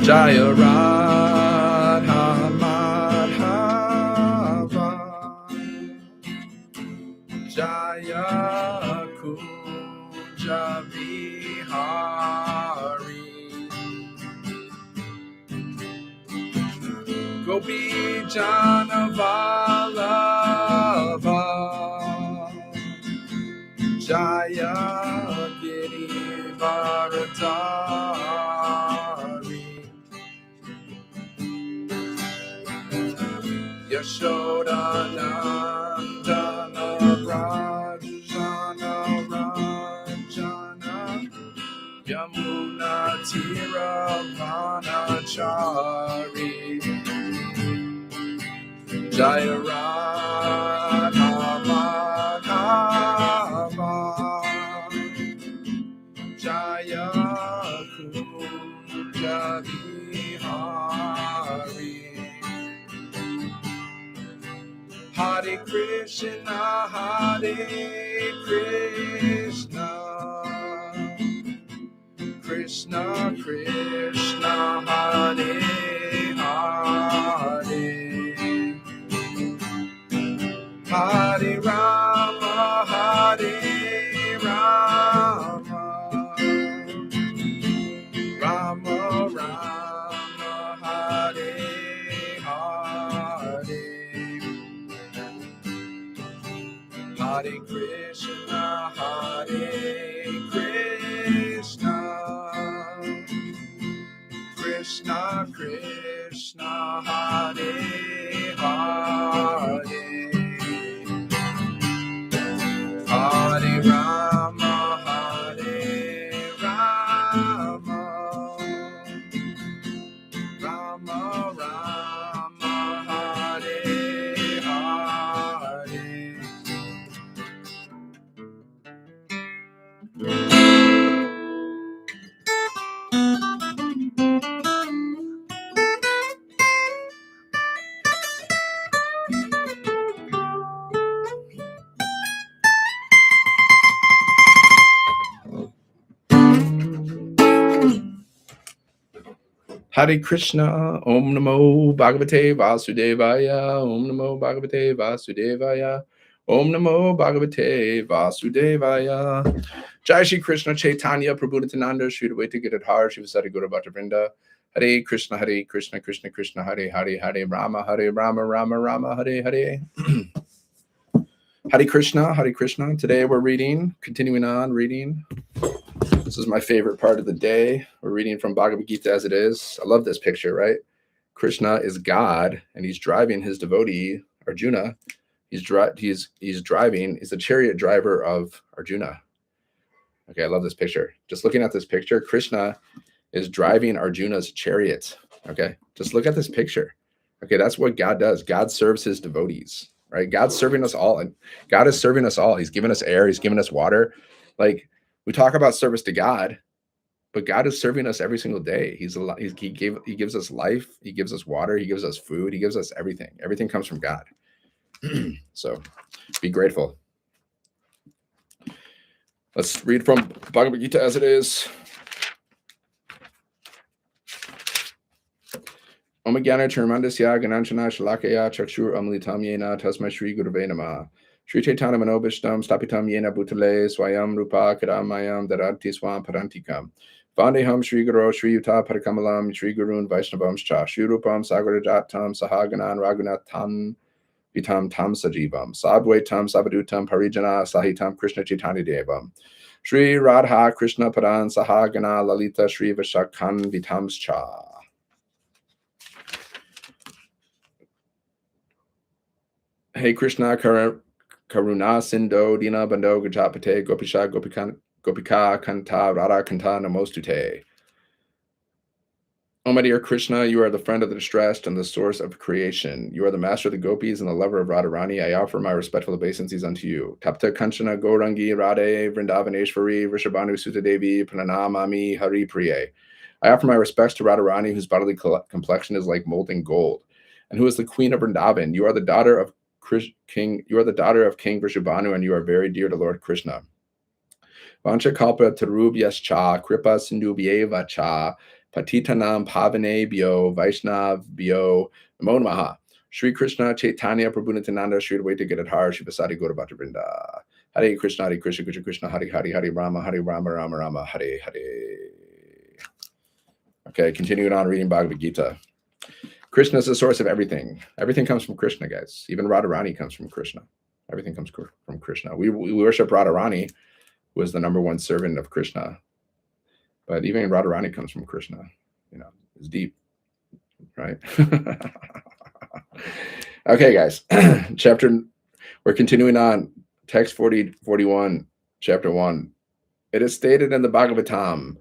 Jaya Radha Madhava, Jaya Kunja Vihari, Gopi Jana Vallabha, Jaya Girivaradari, Yashoda Nandana Rajana Rajana, Yamuna Tira Vanachari, Jaya Radha Madhava, Jaya Kunja Vihari, Hare Krishna, Krishna Krishna, Hare Hare, Hare Rama, Hare Rama, Rama Rama, Hare Hare, Hare Krishna, Krishna Krishna, Hare Hare, Hare Rama, Hare Rama, Rama Rama, Hare Hare. Hare Krishna, Om Namo Bhagavate Vasudevaya, Om Namo Bhagavate Vasudevaya, Om Namo Bhagavate Vasudevaya. Jai Shri Krishna Chaitanya Prabhu Nityananda Shri Advaita Gadadhar Shivasati Guru Bhatta Vrinda. Hare Krishna Krishna Krishna Hare Hare, Hare Rama Rama Rama Hare Hare. Hare Krishna. Today we're continuing on reading. This is my favorite part of the day. We're reading from Bhagavad-Gita As It Is. I love this picture, right? Krishna is God, and he's driving his devotee, Arjuna. He's driving, he's the chariot driver of Arjuna. Okay, I love this picture. Just looking at this picture, Krishna is driving Arjuna's chariot. Okay, just look at this picture. Okay, that's what God does. God serves his devotees, right? God's serving us all, and God is serving us all. He's given us air. He's given us water. Like, we talk about service to God, but God is serving us every single day. He gives us life. He gives us water. He gives us food. He gives us everything. Everything comes from God. So be grateful. Let's read from Bhagavad Gita As It Is. Om Gyana Charmandasya Gananchana Shalakaya Chakshur Amlitam Yena Tasma Shri Gurave Namah. Shri Chaitanya Manobishtam Stapitam Yena Bhutale Swayam Rupa Kadamayam Daranti Swam Parantikam. Vandeham Shri Guru Shri Yuta Parakamalam Shri Gurun Vaishnavam Cha Shri Rupam Sagarajatam Sahaganan Raghunathan Vitam Tam Sajivam Sadvaitam Savadutam Parijana Sahitam Krishna Chaitanya Devam Shri Radha Krishna Padan Sahagana Lalita Shri Vashakhan Vitam Cha. Hey Krishna Karuna Sindo Dina Bando Gajapate Gopisha Gopika Kanta Radha Kanta Namostute. O my dear Krishna, you are the friend of the distressed and the source of creation. You are the master of the gopis and the lover of Radharani. I offer my respectful obeisances unto you. Tapta Kanchana Gaurangi Radhe Vrindavaneshwari Rishabhanu Sutadevi Pranamami Hari Priye. I offer my respects to Radharani, whose bodily complexion is like molten gold, and who is the queen of Vrindavan. You are the daughter of King Vrishabhanu, and you are very dear to Lord Krishna. Vancha kalpa tarubhyascha kripa sindubhyeva cha Patitanam Pavanebhyo Vaishnavbhyo Namo Namaha. Shri Krishna Chaitanya Prabhu Nityananda Shri Advaita Gadadhar Shivasadi Gaura Bhatta Vrinda. Hare Krishna Krishna Krishna Hare Hare Hare Rama Rama Rama Hare Hare. Okay, continuing on reading Bhagavad Gita. Krishna is the source of everything. Everything comes from Krishna, guys. Even Radharani comes from Krishna. Everything comes from Krishna. We worship Radharani, who is the number one servant of Krishna. But even Radharani comes from Krishna. You know, it's deep, right? Okay, guys. We're continuing on. Text 41, chapter 1. It is stated in the Bhagavatam,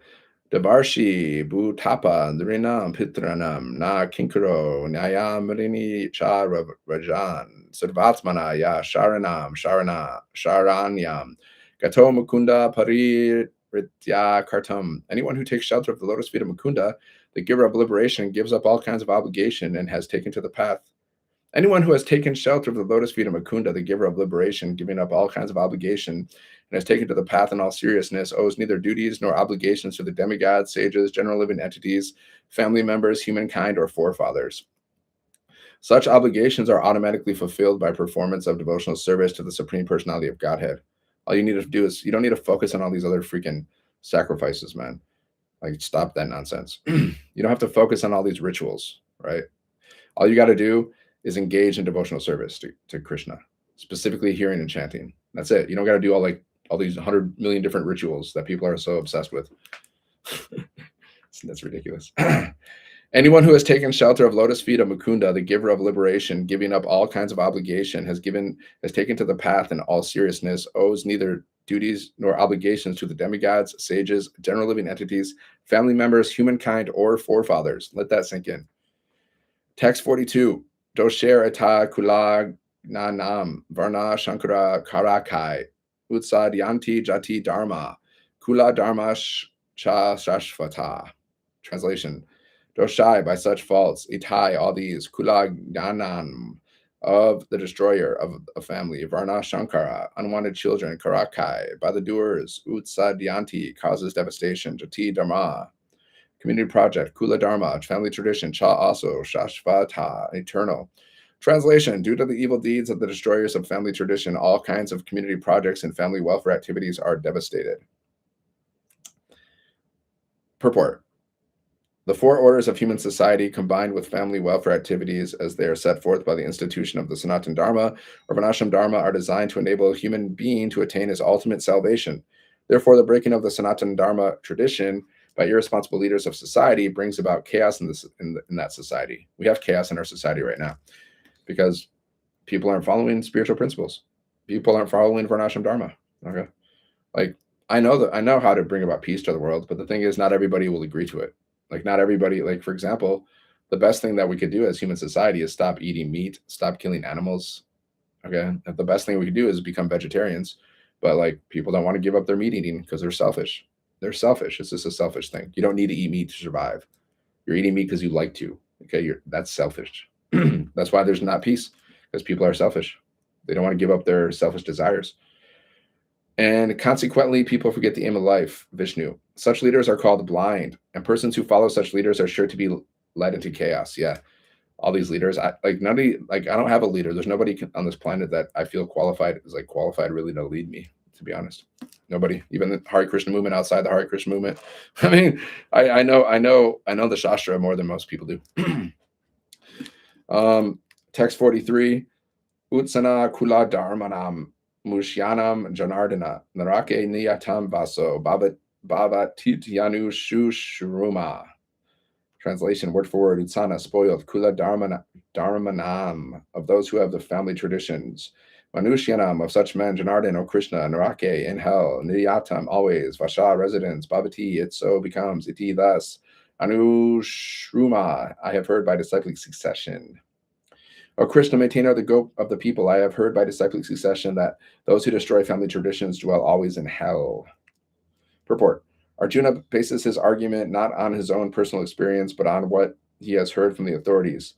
Devarshi Bhutapa Nrinam Pitranam Na Kinkaro Nyayam Rini Cha Rajan Sarvatmana Ya Sharanyam Gato Mukunda Paritya Kartam. Anyone who takes shelter of the lotus feet of Mukunda, the giver of liberation, gives up all kinds of obligation and has taken to the path. Anyone who has taken shelter of the lotus feet of Mukunda, the giver of liberation, giving up all kinds of obligation, and has taken to the path in all seriousness, owes neither duties nor obligations to the demigods, sages, general living entities, family members, humankind, or forefathers. Such obligations are automatically fulfilled by performance of devotional service to the Supreme Personality of Godhead. All you need to do is, you don't need to focus on all these other freaking sacrifices, man. Like, stop that nonsense. You don't have to focus on all these rituals, right? All you got to do is engage in devotional service to Krishna, specifically hearing and chanting. That's it. You don't got to do all these 100 million different rituals that people are so obsessed with. That's ridiculous. Anyone who has taken shelter of lotus feet of Mukunda, the giver of liberation, giving up all kinds of obligation, has taken to the path in all seriousness, owes neither duties nor obligations to the demigods, sages, general living entities, family members, humankind, or forefathers. Let that sink in. Text 42. Dosher Ata Kulag Nanam Varna Shankara Karakai Utsadyanti Jati Dharma Kula Dharma Cha Shashvata. Translation. Doshai, by such faults, Itai, all these, Kulag Nanam, of the destroyer of a family, Varna Shankara, unwanted children, Karakai, by the doers, Utsadyanti, causes devastation, Jati Dharma, community project, Kula Dharma, family tradition, Cha also, Shashvata, eternal. Translation, due to the evil deeds of the destroyers of family tradition, all kinds of community projects and family welfare activities are devastated. Purport. The four orders of human society, combined with family welfare activities as they are set forth by the institution of the Sanatana Dharma or Varnashram Dharma, are designed to enable a human being to attain his ultimate salvation. Therefore, the breaking of the Sanatana Dharma tradition by irresponsible leaders of society brings about chaos in that society. We have chaos in our society right now because people aren't following spiritual principles. People aren't following Varnashram Dharma. Okay, like I know how to bring about peace to the world, but the thing is, not everybody will agree to it. Like, not everybody, like, for example, the best thing that we could do as human society is stop eating meat, stop killing animals. Okay. The best thing we could do is become vegetarians. But like, people don't want to give up their meat eating because they're selfish. They're selfish. It's just a selfish thing. You don't need to eat meat to survive. You're eating meat because you like to. Okay. That's selfish. That's why there's not peace, because people are selfish. They don't want to give up their selfish desires. And consequently, people forget the aim of life, Vishnu. Such leaders are called blind, and persons who follow such leaders are sure to be led into chaos. Yeah, all these leaders, I don't have a leader. There's nobody on this planet that I feel qualified really to lead me. To be honest, nobody. Even the Hare Krishna movement, outside the Hare Krishna movement. I mean, I know the Shastra more than most people do. Text 43. Utsana Kula Dharmanam Mushyanam Janardana Narake Niyatam Vaso Bhavatityanu Shushruma. Translation, word for word, Utsana, spoiled, Kula Dharmanam, of those who have the family traditions, Manushyanam, of such men, Janardana, O Krishna, Narake, in hell, Niyatam, always, Vasha, residence, Bhavati, it so becomes, iti, thus, Anushruma, I have heard by disciplic succession. O Krishna, maintainer of the goat of the people, I have heard by disciplic succession that those who destroy family traditions dwell always in hell. Purport. Arjuna bases his argument not on his own personal experience, but on what he has heard from the authorities.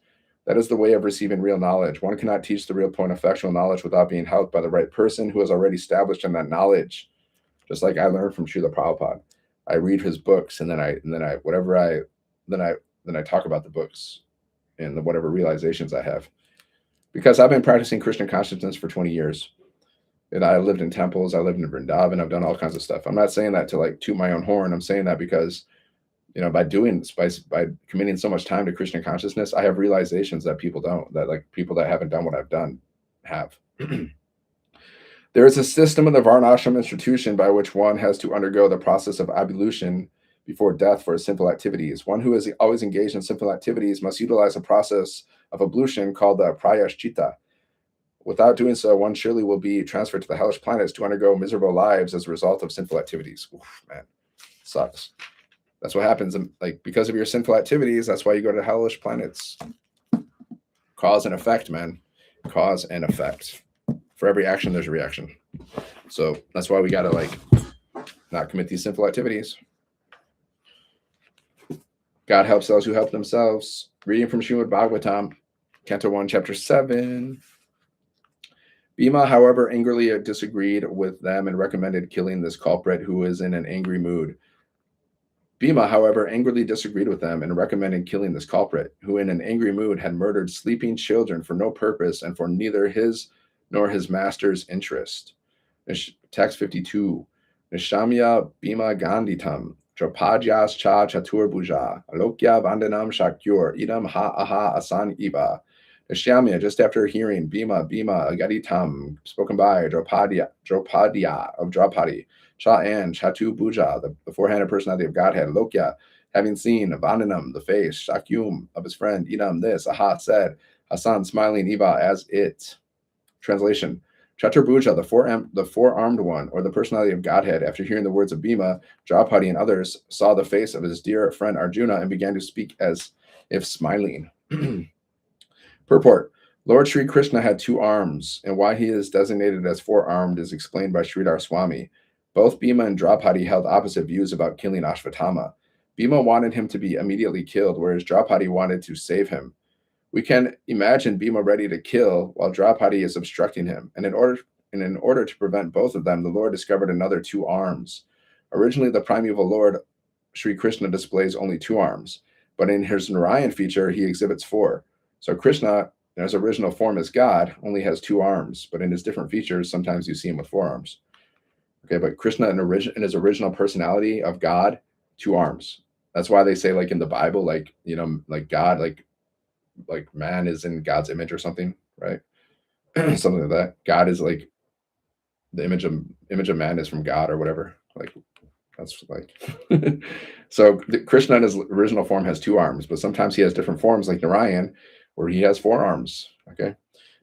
That is the way of receiving real knowledge. One cannot teach the real point of factual knowledge without being helped by the right person who is already established in that knowledge. Just like I learned from Srila Prabhupada. I read his books, and then I whatever I I talk about the books and the whatever realizations I have. Because I've been practicing Krishna consciousness for 20 years. And I lived in temples, I lived in Vrindavan, I've done all kinds of stuff. I'm not saying that to like toot my own horn. I'm saying that because, by committing so much time to Krishna consciousness, I have realizations that people don't, that like people that haven't done what I've done have. There is a system in the Varnashram institution by which one has to undergo the process of ablution before death for sinful activities. One who is always engaged in sinful activities must utilize a process of ablution called the prayashchitta. Without doing so, one surely will be transferred to the hellish planets to undergo miserable lives as a result of sinful activities. Oof, man, sucks. That's what happens. Like, because of your sinful activities, that's why you go to hellish planets. Cause and effect, man. Cause and effect. For every action, there's a reaction. So that's why we got to like not commit these sinful activities. God helps those who help themselves. Reading from Srimad Bhagavatam, Canto 1, Chapter 7. Bhima, however, angrily disagreed with them and recommended killing this culprit who is in an angry mood. Bhima, however, angrily disagreed with them and recommended killing this culprit who in an angry mood had murdered sleeping children for no purpose and for neither his nor his master's interest. Text 52. Nishamya Bhima Gandhitam. Draupadyas cha chaturbuja. Alokya vandanam shakyur. Idam ha aha asan iba. Nishamya, just after hearing Bhima Agaditam, spoken by Draupadya of Draupadi, Cha and Chatu Buja, the four-handed personality of Godhead, Lokya, having seen Vandanam, the face, Shakyum, of his friend, Idam, this, Aha, said, Hasan, smiling, Iva, as it. Translation. Chaturbuja, the four-armed one, or the personality of Godhead, after hearing the words of Bhima, Draupadi, and others, saw the face of his dear friend Arjuna and began to speak as if smiling. Purport. Lord Sri Krishna had two arms, and why he is designated as four-armed is explained by Sridhar Swami. Both Bhima and Draupadi held opposite views about killing Ashvatthama. Bhima wanted him to be immediately killed, whereas Draupadi wanted to save him. We can imagine Bhima ready to kill while Draupadi is obstructing him, and in order to prevent both of them, the Lord discovered another two arms. Originally, the primeval Lord Sri Krishna displays only two arms, but in his Narayan feature, he exhibits four. So Krishna, in his original form as God, only has two arms, but in his different features, sometimes you see him with four arms. Okay, but Krishna in his original personality of God, two arms. That's why they say, like in the Bible, like like God, like man is in God's image or something, right? Something like that. God is like the image of man is from God or whatever. Like that's like so Krishna in his original form has two arms, but sometimes he has different forms, like Narayan, where he has four arms. Okay.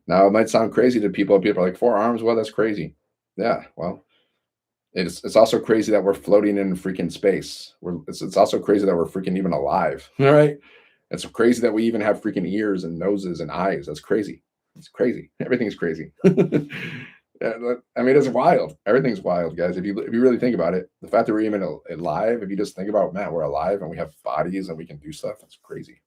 Now it might sound crazy to people. People are like, four arms? Well, that's crazy. Yeah, well, it's also crazy that we're floating in freaking space. It's also crazy that we're freaking even alive. All right. It's crazy that we even have freaking ears and noses and eyes. That's crazy. It's crazy. Everything's crazy. I mean, it's wild. Everything's wild, guys. If you really think about it, the fact that we're even alive, if you just think about, man, we're alive and we have bodies and we can do stuff, that's crazy.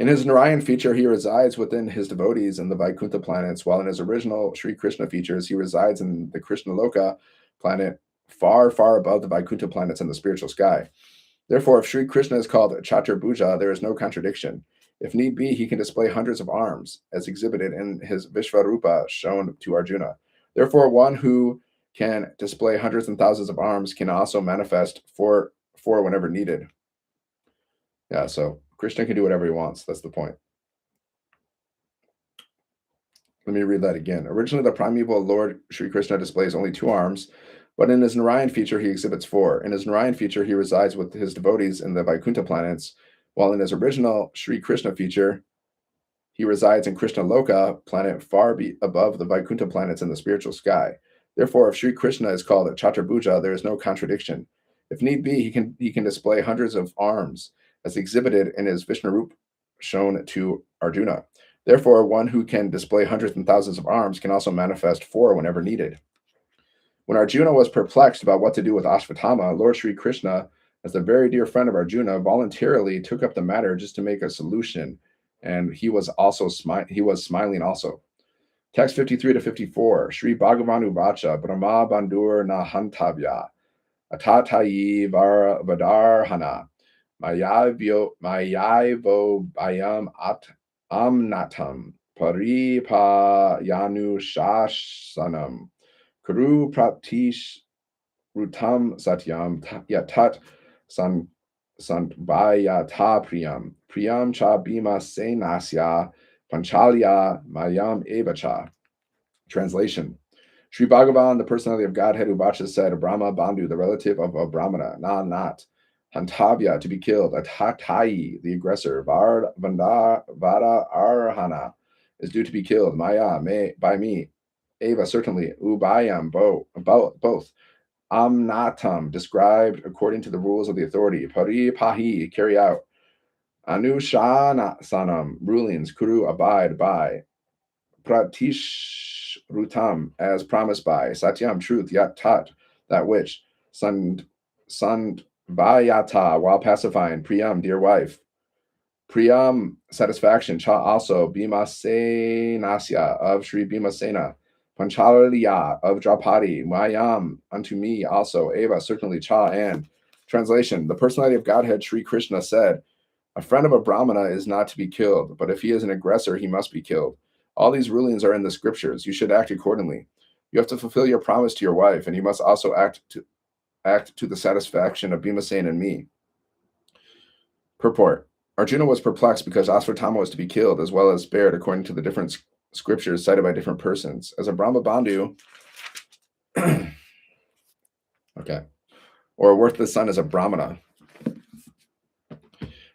In his Narayan feature, he resides within his devotees in the Vaikuntha planets, while in his original Sri Krishna features, he resides in the Krishna Loka planet, far, far above the Vaikuntha planets in the spiritual sky. Therefore, if Sri Krishna is called Chaturbuja, there is no contradiction. If need be, he can display hundreds of arms, as exhibited in his Vishvarupa shown to Arjuna. Therefore, one who can display hundreds and thousands of arms can also manifest four whenever needed. Yeah, so Krishna can do whatever he wants. That's the point. Let me read that again. Originally, the primeval Lord Sri Krishna displays only two arms, but in his Narayan feature, he exhibits four. In his Narayan feature, he resides with his devotees in the Vaikuntha planets, while in his original Sri Krishna feature, he resides in Krishna Loka planet far above the Vaikuntha planets in the spiritual sky. Therefore, if Sri Krishna is called Chaturbuja, there is no contradiction. If need be, he can display hundreds of arms, as exhibited in his Vishnarup shown to Arjuna. Therefore, one who can display hundreds and thousands of arms can also manifest four whenever needed. When Arjuna was perplexed about what to do with Ashvatthama, Lord Sri Krishna, as a very dear friend of Arjuna, voluntarily took up the matter just to make a solution, and he was smiling also. Text 53 to 54. Sri Bhagavanu Vacha Brahma Bandur na Hantavya Atatayi Vadarhana Mayavo bayam at amnatam paripayanu shashanam kuru pratish rutam satyam yatat san sanbayata priyam cha bhima senasya panchalya mayam evacha. Translation. Sri Bhagavan, the personality of Godhead Uvacha, said, Brahma Bandhu, the relative of a Brahmana, not Hantavya, to be killed, Atatai, the aggressor, Vada Arhana, is due to be killed, Maya, by me, Eva, certainly, Ubayam, both, Amnatam, described according to the rules of the authority, Paripahi, carry out, Anushana Sanam, rulings, Kuru, abide by, Pratish Rutam, as promised by, Satyam, truth, Yat Tat, that which, Sandvayata, while pacifying, Priyam, dear wife, Priyam, satisfaction, Cha also, Bhimasenasya, of Sri Bhimasena, Panchalya, of Draupadi, Mayam, unto me also, Eva, certainly, Cha, and. Translation. The personality of Godhead, Sri Krishna, said, a friend of a Brahmana is not to be killed, but if he is an aggressor, he must be killed. All these rulings are in the scriptures. You should act accordingly. You have to fulfill your promise to your wife, and you must also act to the satisfaction of Bhimasen and me. Purport. Arjuna was perplexed because Asvatthama was to be killed as well as spared according to the different scriptures cited by different persons. As a Brahma Bandhu, okay, or a worthless son as a Brahmana.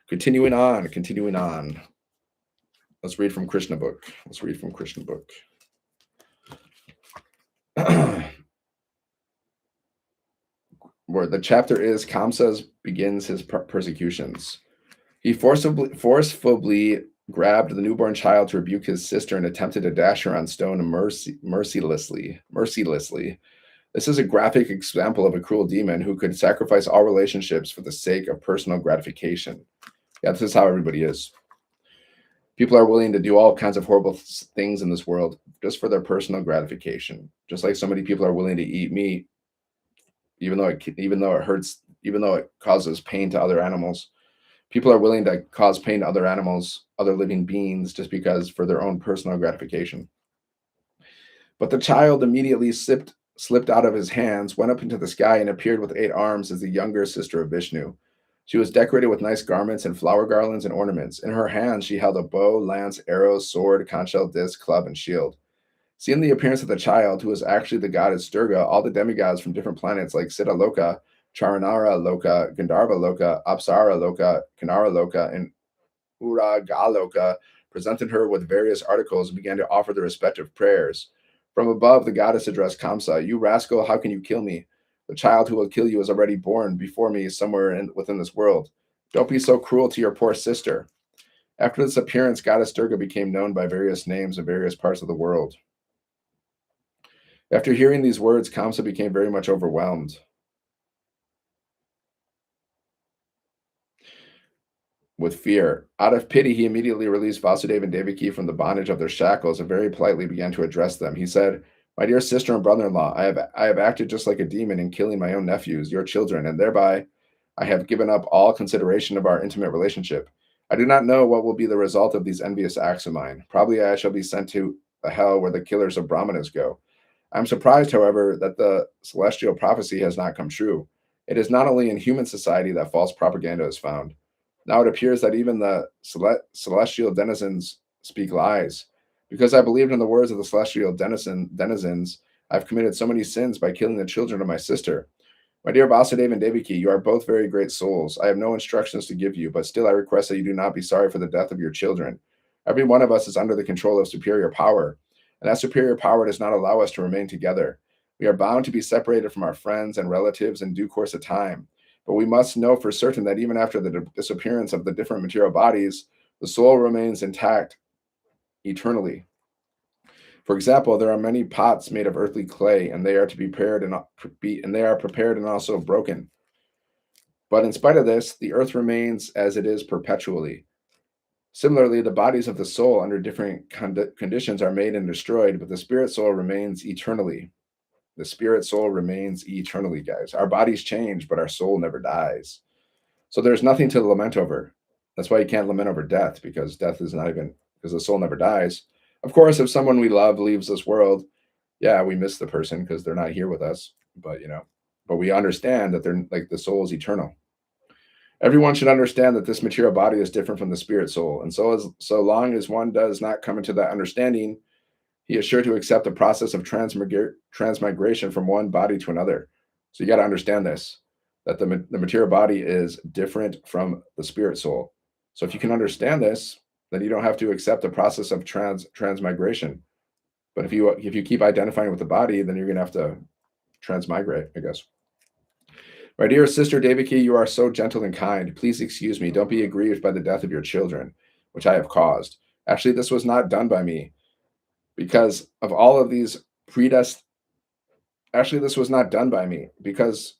Continuing on. Let's read from Krishna book. Where the chapter is Kamsa begins his persecutions. He forcefully grabbed the newborn child to rebuke his sister and attempted to dash her on stone mercilessly. This is a graphic example of a cruel demon who could sacrifice all relationships for the sake of personal gratification. Yeah, this is how everybody is. People are willing to do all kinds of horrible things in this world just for their personal gratification. Just like so many people are willing to eat meat, even though it hurts, even though it causes pain to other animals. People are willing to cause pain to other animals, other living beings, just because for their own personal gratification. But the child immediately slipped out of his hands, went up into the sky, and appeared with 8 arms as the younger sister of Vishnu. She was decorated with nice garments and flower garlands and ornaments. In her hands she held a bow, lance, arrows, sword, conch shell, disc, club, and shield. Seeing the appearance of the child, who was actually the goddess Durga, all the demigods from different planets like Siddha Loka, Charanara Loka, Gandharva Loka, Apsara Loka, Kanara Loka, and Uragaloka presented her with various articles and began to offer the respective prayers. From above, the goddess addressed Kamsa, "You rascal, how can you kill me? The child who will kill you is already born before me somewhere within this world. Don't be so cruel to your poor sister." After this appearance, goddess Durga became known by various names in various parts of the world. After hearing these words, Kamsa became very much overwhelmed with fear. Out of pity, he immediately released Vasudeva and Devaki from the bondage of their shackles and very politely began to address them. He said, "My dear sister and brother-in-law, I have acted just like a demon in killing my own nephews, your children, and thereby I have given up all consideration of our intimate relationship. I do not know what will be the result of these envious acts of mine. Probably I shall be sent to the hell where the killers of Brahmanas go. I am surprised, however, that the celestial prophecy has not come true. It is not only in human society that false propaganda is found. Now it appears that even the celestial denizens speak lies. Because I believed in the words of the celestial denizens, I've committed so many sins by killing the children of my sister. My dear Vasudeva and Devaki, you are both very great souls. I have no instructions to give you, but still I request that you do not be sorry for the death of your children. Every one of us is under the control of superior power, and that superior power does not allow us to remain together. We are bound to be separated from our friends and relatives in due course of time. But we must know for certain that even after the disappearance of the different material bodies, the soul remains intact eternally. For example, there are many pots made of earthly clay, and they are prepared and also broken. But in spite of this, the earth remains as it is perpetually. Similarly, the bodies of the soul under different conditions are made and destroyed, but the spirit soul remains eternally. The spirit soul remains eternally, guys. Our bodies change, but our soul never dies. So there's nothing to lament over. That's why you can't lament over death, because death is not even, because the soul never dies. Of course, if someone we love leaves this world, yeah, we miss the person because they're not here with us. But but we understand that they're like, the soul is eternal. Everyone should understand that this material body is different from the spirit soul, and so long as one does not come into that understanding, he is sure to accept the process of transmigration from one body to another. So you got to understand this, that the material body is different from the spirit soul. So if you can understand this, then you don't have to accept the process of transmigration. But if you keep identifying with the body, then you're going to have to transmigrate, I guess. My dear sister Devaki, you are so gentle and kind. Please excuse me. Don't be aggrieved by the death of your children, which I have caused. Actually, this was not done by me, because of all of these predest. Actually, this was not done by me because.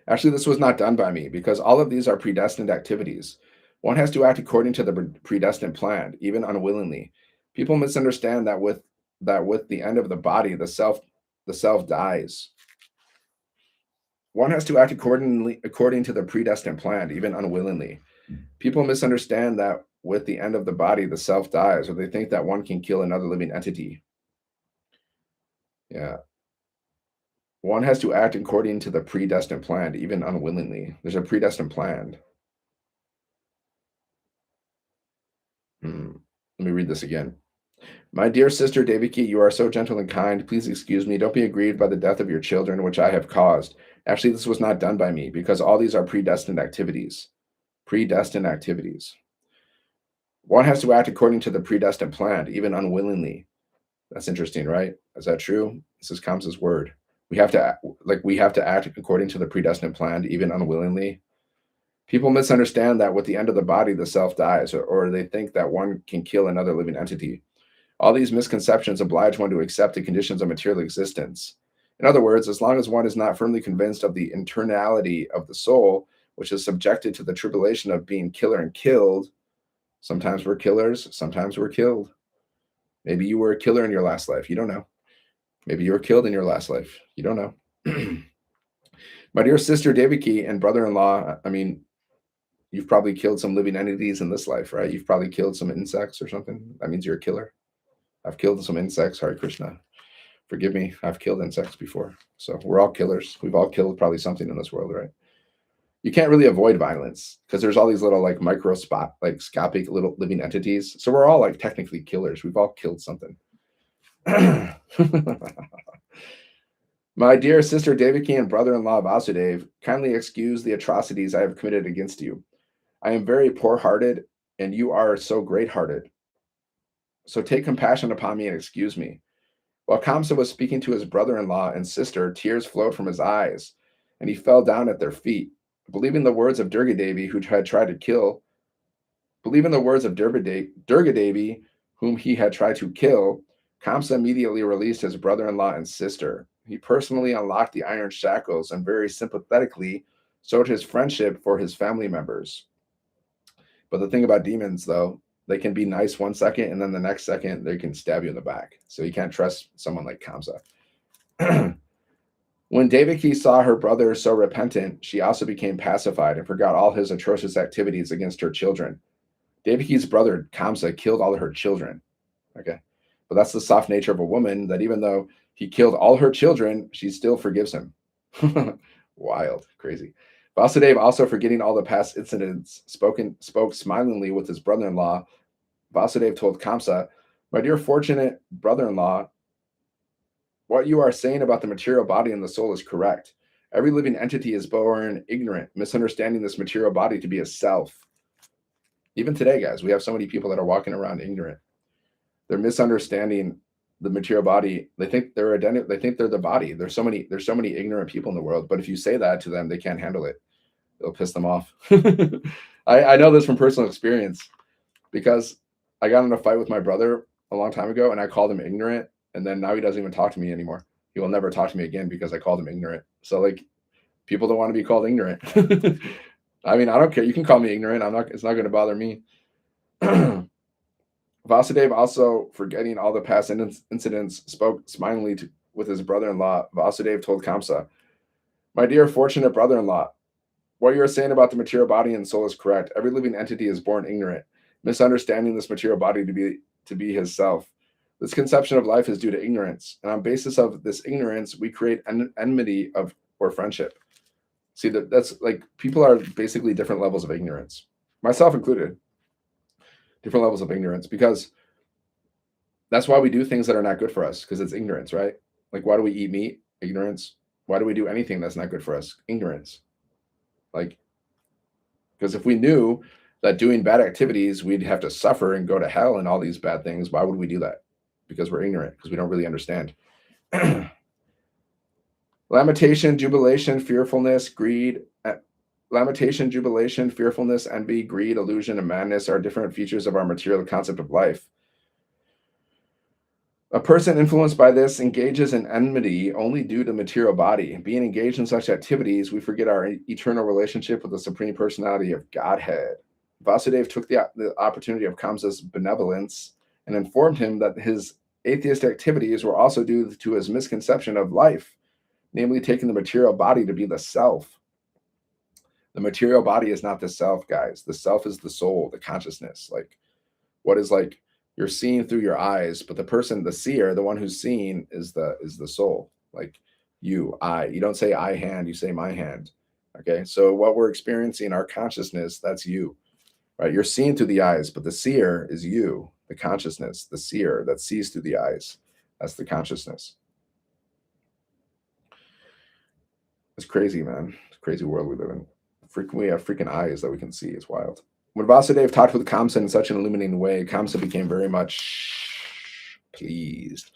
Actually, this was not done by me because all of these are predestined activities. One has to act according to the predestined plan, even unwillingly. People misunderstand that with the end of the body, the self dies. One has to act according to the predestined plan, even unwillingly. People misunderstand that with the end of the body, the self dies, or they think that one can kill another living entity. Yeah. One has to act according to the predestined plan, even unwillingly. There's a predestined plan. Let me read this again. My dear sister Devaki, you are so gentle and kind. Please excuse me. Don't be aggrieved by the death of your children, which I have caused. Actually, this was not done by me because all these are predestined activities. Predestined activities. One has to act according to the predestined plan, even unwillingly. That's interesting, right? Is that true? This is Kamsa's word. We have to act according to the predestined plan, even unwillingly. People misunderstand that with the end of the body, the self dies, or they think that one can kill another living entity. All these misconceptions oblige one to accept the conditions of material existence. In other words, as long as one is not firmly convinced of the internality of the soul, which is subjected to the tribulation of being killer and killed, sometimes we're killers, sometimes we're killed. Maybe you were a killer in your last life. You don't know. Maybe you were killed in your last life. You don't know. My dear sister Devaki and brother-in-law, I mean, you've probably killed some living entities in this life, right? You've probably killed some insects or something. That means you're a killer. I've killed some insects. Hare Krishna. Forgive me. I've killed insects before. So we're all killers. We've all killed probably something in this world, right? You can't really avoid violence because there's all these little like microscopic little living entities. So we're all like technically killers. We've all killed something. My dear sister Devaki and brother-in-law Vasudev, kindly excuse the atrocities I have committed against you. I am very poor-hearted, and you are so great-hearted. So take compassion upon me and excuse me. While Kamsa was speaking to his brother-in-law and sister, tears flowed from his eyes, and he fell down at their feet. Believing the words of Durga Devi, who had tried to kill, believing the words of Durga Devi, whom he had tried to kill, Kamsa immediately released his brother-in-law and sister. He personally unlocked the iron shackles and very sympathetically showed his friendship for his family members. But the thing about demons, though, they can be nice 1 second, and then the next second they can stab you in the back. So you can't trust someone like Kamsa. When Devaki saw her brother so repentant, she also became pacified and forgot all his atrocious activities against her children. Devaki's brother, Kamsa, killed all of her children. Okay. But that's the soft nature of a woman, that even though he killed all her children, she still forgives him. Wild, crazy. Vasudev, also forgetting all the past incidents, spoke smilingly with his brother-in-law. Vasudev told Kamsa, my dear fortunate brother-in-law, what you are saying about the material body and the soul is correct. Every living entity is born ignorant, misunderstanding this material body to be a self. Even today, guys, we have so many people that are walking around ignorant. They're misunderstanding the material body. They think they're the body. There's so many ignorant people in the world. But if you say that to them, they can't handle it. It'll piss them off. I know this from personal experience, because I got in a fight with my brother a long time ago, and I called him ignorant, and then now he doesn't even talk to me anymore. He will never talk to me again because I called him ignorant. So like, people don't want to be called ignorant. I mean, I don't care. You can call me ignorant. It's not going to bother me. Vasudev, also forgetting all the past incidents, spoke smilingly with his brother-in-law. Vasudev told Kamsa, My dear fortunate brother-in-law, what you are saying about the material body and soul is correct. Every living entity is born ignorant, misunderstanding this material body to be his self. This conception of life is due to ignorance, and on basis of this ignorance, we create enmity of or friendship. See, that's like people are basically different levels of ignorance, myself included. Different levels of ignorance, because that's why we do things that are not good for us, because it's ignorance, right? Like, why do we eat meat? Ignorance. Why do we do anything that's not good for us? Ignorance. Like, because if we knew that doing bad activities, we'd have to suffer and go to hell and all these bad things, why would we do that? Because we're ignorant, because we don't really understand. Lamentation, jubilation, fearfulness, greed. Lamentation, jubilation, fearfulness, envy, greed, illusion, and madness are different features of our material concept of life. A person influenced by this engages in enmity only due to material body. Being engaged in such activities, we forget our eternal relationship with the Supreme Personality of Godhead. Vasudeva took the opportunity of Kamsa's benevolence and informed him that his atheist activities were also due to his misconception of life, namely taking the material body to be the self. The material body is not the self, guys. The self is the soul, the consciousness. Like, what is like you're seeing through your eyes, but the person, the seer, the one who's seeing is the soul. Like you don't say I hand, you say my hand. Okay, so what we're experiencing, our consciousness, that's you, right? You're seeing through the eyes, but the seer is you, the consciousness, the seer that sees through the eyes. That's the consciousness. It's crazy, man. It's a crazy world we live in. We have freaking eyes that we can see. It's wild. When Vasudeva talked with Kamsa in such an illuminating way, Kamsa became very much pleased,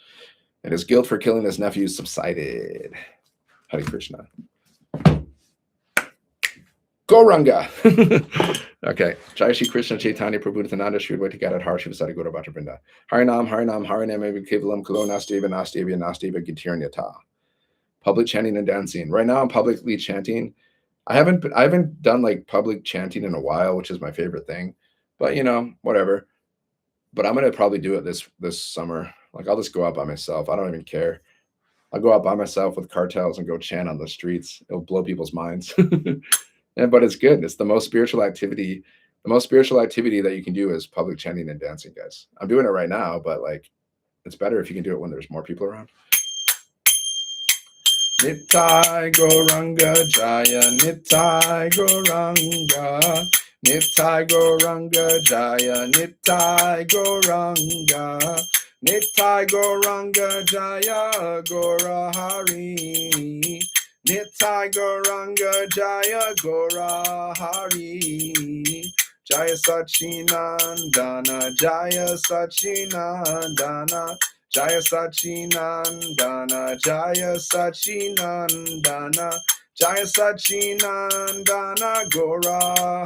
and his guilt for killing his nephews subsided. Hare Krishna. Gauranga. Okay. Jai Shri Krishna Chaitanya Prabhu Nityananda Shri Advaita Gadadhar Shivasari Gaura Bhatta Vrinda. Harinam Harinam Eva Kevalam Kalo Nasteva Gitiryanyata. Public chanting and dancing. Right now I'm publicly chanting. I haven't done like public chanting in a while, which is my favorite thing, but whatever. But I'm gonna probably do it this summer. Like, I'll just go out by myself. I don't even care. I'll go out by myself with cartels and go chant on the streets. It'll blow people's minds. But it's good. It's the most spiritual activity. The most spiritual activity that you can do is public chanting and dancing, guys. I'm doing it right now, but like, it's better if you can do it when there's more people around. Nittai Gauranga Jaya, Nittai Gauranga, Nittai Gauranga Jaya, Nittai Gauranga, Nittai Gauranga Jaya, Gaura Hari, Nittai Gauranga Jaya, Gaura Hari, Jaya Sachinandana, Jaya Sachinandana, Jaya Sachinandana, Jaya Sachinandana, Jaya Sachinandana, Gaura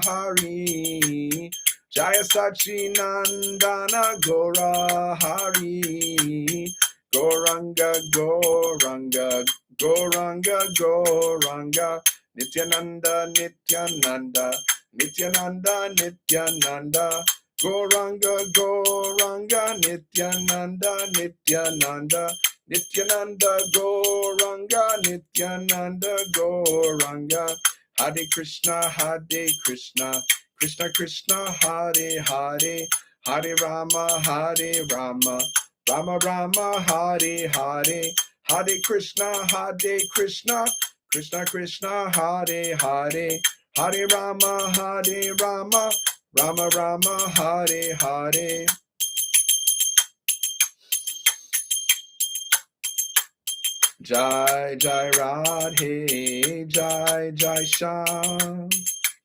Hari, Jaya Sachinandana, Gaura Hari, Gauranga, Gauranga, Gauranga, Gauranga, Nityananda, Nityananda, Nityananda, Nityananda, Gauranga, Gauranga, Nityananda, Nityananda, Nityananda, Gauranga, Nityananda, Gauranga, Hare Krishna, Hare Krishna, Krishna Krishna, Hare Hare, Hare Rama, Hare Rama, Rama Rama, Hare Hare, Hare Krishna, Hare Krishna, Krishna Krishna, Hare Hare, Hare Rama, Hare Rama, Rama Rama, Hare Hare. Jai Jai Radhe, Jai Jai Shyam,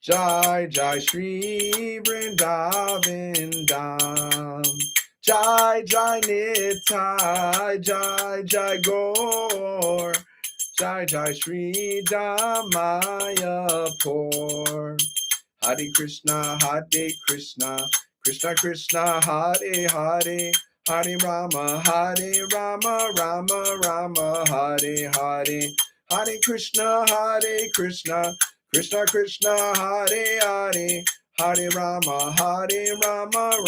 Jai Jai Shri Vrindavan Dham, Jai Jai Nitai, Jai Jai Gaur, Jai Jai Shri Damaya Por. Hare Krishna, Krishna Krishna, Hare Hare, Hare Rama, Rama Rama, Hare Hare, Hare Krishna, Krishna Krishna, Hare Hare, Hare Rama,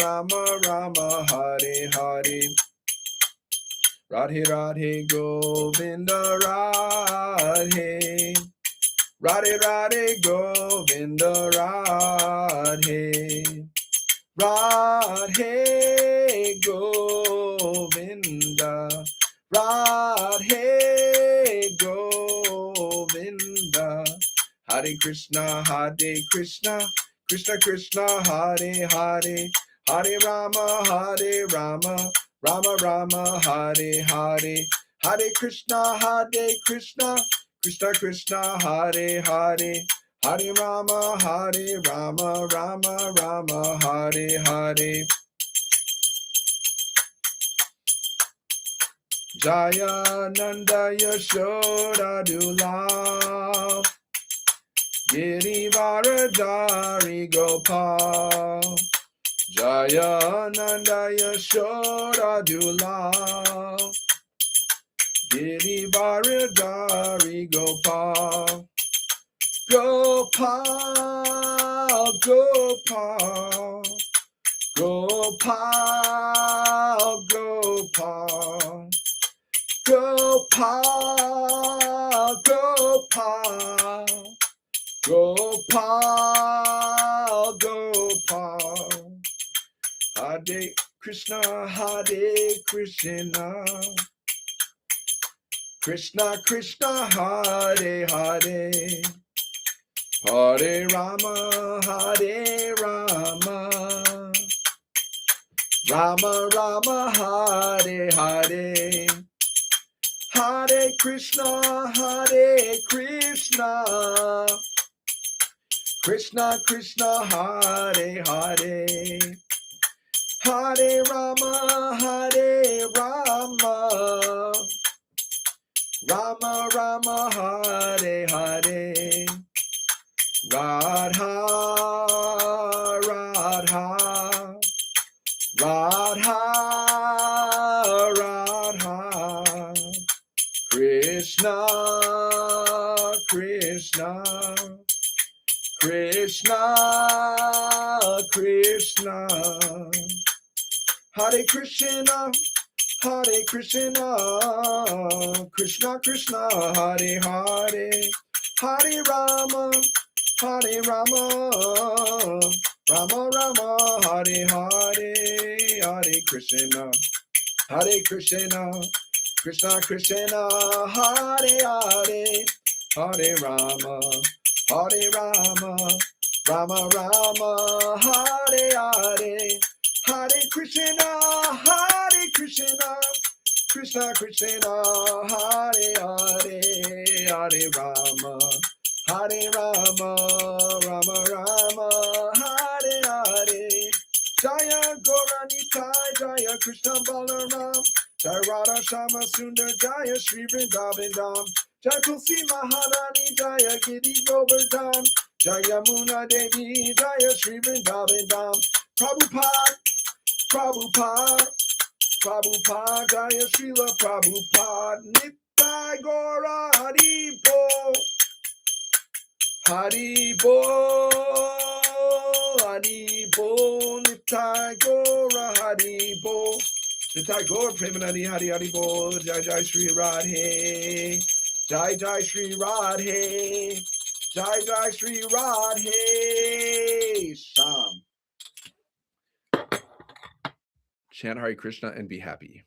Rama Rama, Hare Hare. Radhe Radhe Govinda Radhe, Radhe Radhe Govinda Radhe Radhe Govinda Radhe Govinda Hare Krishna Krishna Krishna Hare Hare Hare Rama Rama Rama Hare Hare Hare Krishna Krishna Krishna Hare Hare Hare Rama Rama Rama Hare Hare Jaya Nanda Yashoda Dula Girivaradari Gopal Jaya Nanda Yashoda Dula Girivaradari Gopal Gopal Gopal Gopal Gopal Gopal Gopal Gopal Gopal Hare Krishna Krishna Krishna Hare Hare Hare Rama Rama Rama Hare Hare Hare Krishna Krishna Krishna Hare Hare Hare Rama Rama Rama Hare Hare Radha Radha Radha Radha Krishna Krishna Krishna Krishna Hare Krishna Krishna Krishna Hare Hare Hare Rama Rama Rama Hare Hare Hare Krishna Krishna Krishna Hare Hare Hare Rama Rama Rama Hare Hare Hare Krishna Krishna Krishna Hare Hare Hare Rama Rama Rama Hare Hare Jaya Gauranitai Jaya Krishna Balaram Jaya Radha Shama Sundar Jaya Shri Vrindavan Dham Jaya Tulsi Maharani Jaya Giri Govardhan Jaya Muna Devi Jaya Shri Vrindavan Dham Prabhupada Jaya Srila Prabhupada Nitai Gaura Haribo Nitai Gaura Haribo Nitai Gaura Premanandi Haribo Jai Jai Shri Radhe Jai Jai Shri Radhe Jai Jai Shri Radhe Sham. Chant Hare Krishna and be happy.